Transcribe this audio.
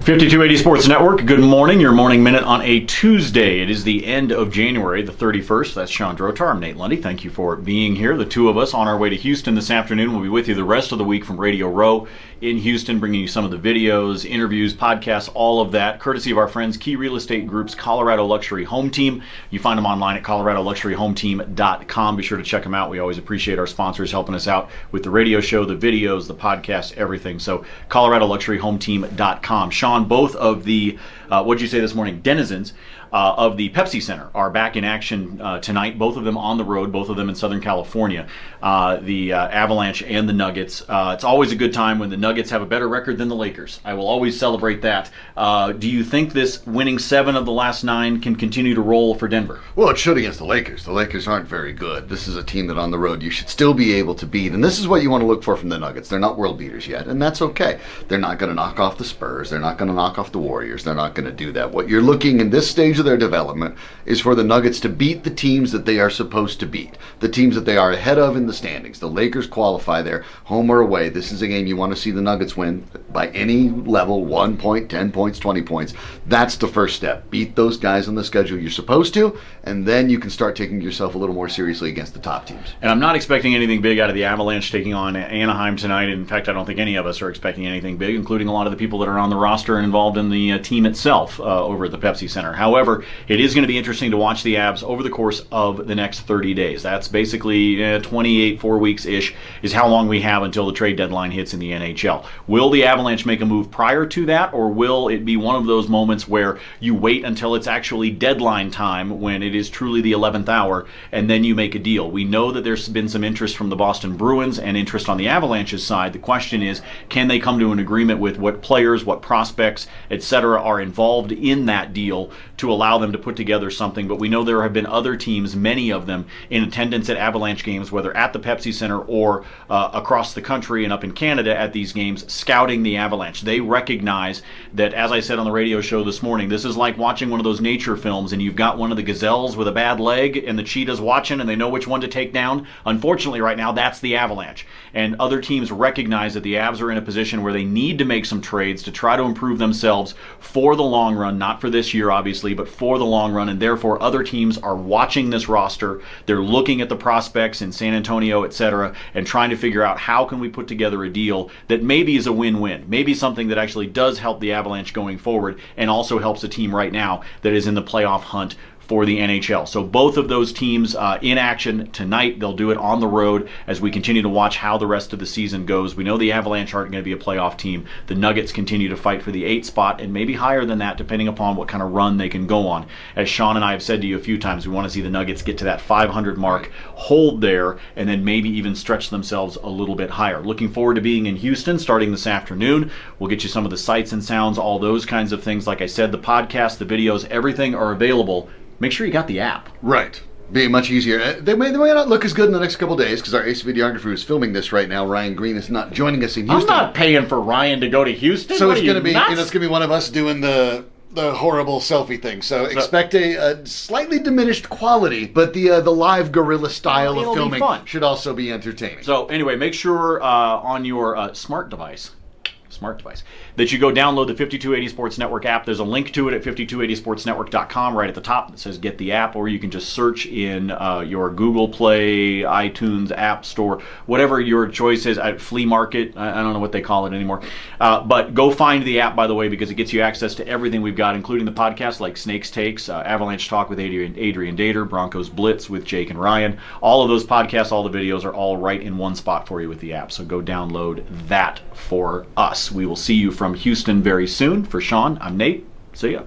5280 Sports Network, good morning. Your morning minute on a Tuesday. It is the end of January, the 31st. That's Shawn. I'm Nate Lundy. Thank you for being here. The two of us on our way to Houston this afternoon. We'll be with you the rest of the week from Radio Row in Houston, bringing you some of the videos, interviews, podcasts, all of that, courtesy of our friends, Key Real Estate Group's Colorado Luxury Home Team. You find them online at coloradoluxuryhometeam.com. Be sure to check them out. We always appreciate our sponsors helping us out with the radio show, the videos, the podcasts, everything. So coloradoluxuryhometeam.com. Shawn, both of the, what'd you say this morning, denizens of the Pepsi Center are back in action tonight. Both of them on the road, both of them in Southern California. The Avalanche and the Nuggets. It's always a good time when the Nuggets have a better record than the Lakers. I will always celebrate that. Do you think this winning 7 of the last 9 can continue to roll for Denver? Well, it should against the Lakers. The Lakers aren't very good. This is a team that on the road you should still be able to beat. And this is what you want to look for from the Nuggets. They're not world beaters yet, and that's okay. They're not going to knock off the Spurs. They're not going to knock off the Warriors. They're not going to do that. What you're looking in this stage of their development is for the Nuggets to beat the teams that they are supposed to beat, the teams that they are ahead of in the standings. The Lakers qualify there, home or away. This is a game you want to see the Nuggets win by any level, 1 point, 10 points, 20 points. That's the first step. Beat those guys on the schedule you're supposed to, and then you can start taking yourself a little more seriously against the top teams. And I'm not expecting anything big out of the Avalanche taking on Anaheim tonight. In fact, I don't think any of us are expecting anything big, including a lot of the people that are on the roster and involved in the team itself over at the Pepsi Center. However, it is going to be interesting to watch the Avs over the course of the next 30 days. That's basically 28, 4 weeks-ish is how long we have until the trade deadline hits in the NHL. Will the Avalanche make a move prior to that, or will it be one of those moments where you wait until it's actually deadline time when it is truly the 11th hour and then you make a deal? We know that there's been some interest from the Boston Bruins and interest on the Avalanche's side. The question is, can they come to an agreement with what players, what prospects, etc. are involved in that deal to allow them to put together something? But we know there have been other teams, many of them, in attendance at Avalanche games, whether at the Pepsi Center or across the country and up in Canada at these games, scouting the Avalanche. They recognize that, as I said on the radio show this morning, this is like watching one of those nature films and you've got one of the gazelles with a bad leg and the cheetahs watching and they know which one to take down. Unfortunately, right now, that's the Avalanche. And other teams recognize that the Avs are in a position where they need to make some trades to try to improve themselves for the long run, not for this year, obviously, but for the long run, and therefore other teams are watching this roster. They're looking at the prospects in San Antonio, etc., and trying to figure out how can we put together a deal that maybe is a win-win, maybe something that actually does help the Avalanche going forward and also helps a team right now that is in the playoff hunt for the NHL. So both of those teams in action tonight. They'll do it on the road as we continue to watch how the rest of the season goes. We know the Avalanche aren't going to be a playoff team. The Nuggets continue to fight for the 8th spot and maybe higher than that depending upon what kind of run they can go on. As Shawn and I have said to you a few times, we want to see the Nuggets get to that 500 mark, hold there, and then maybe even stretch themselves a little bit higher. Looking forward to being in Houston starting this afternoon. We'll get you some of the sights and sounds, all those kinds of things. Like I said, the podcast, the videos, everything are available. Make sure you got the app. Right. Be much easier. They may not look as good in the next couple days because our ace videographer who's filming this right now, Ryan Green, is not joining us in Houston. I'm not paying for Ryan to go to Houston. So it's going to be, it's going to be one of us doing the horrible selfie thing. So expect a slightly diminished quality, but the live guerrilla style of filming should also be entertaining. So anyway, make sure on your smart device that you go download the 5280 Sports Network app. There's a link to it at 5280sportsnetwork.com right at the top that says get the app, or you can just search in your Google Play, iTunes, App Store, whatever your choice is, at Flea Market. I don't know what they call it anymore. But go find the app, by the way, because it gets you access to everything we've got, including the podcasts like Snakes Takes, Avalanche Talk with Adrian Dater, Broncos Blitz with Jake and Ryan. All of those podcasts, all the videos are all right in one spot for you with the app. So go download that for us. We will see you from Houston very soon. For Shawn, I'm Nate. See ya.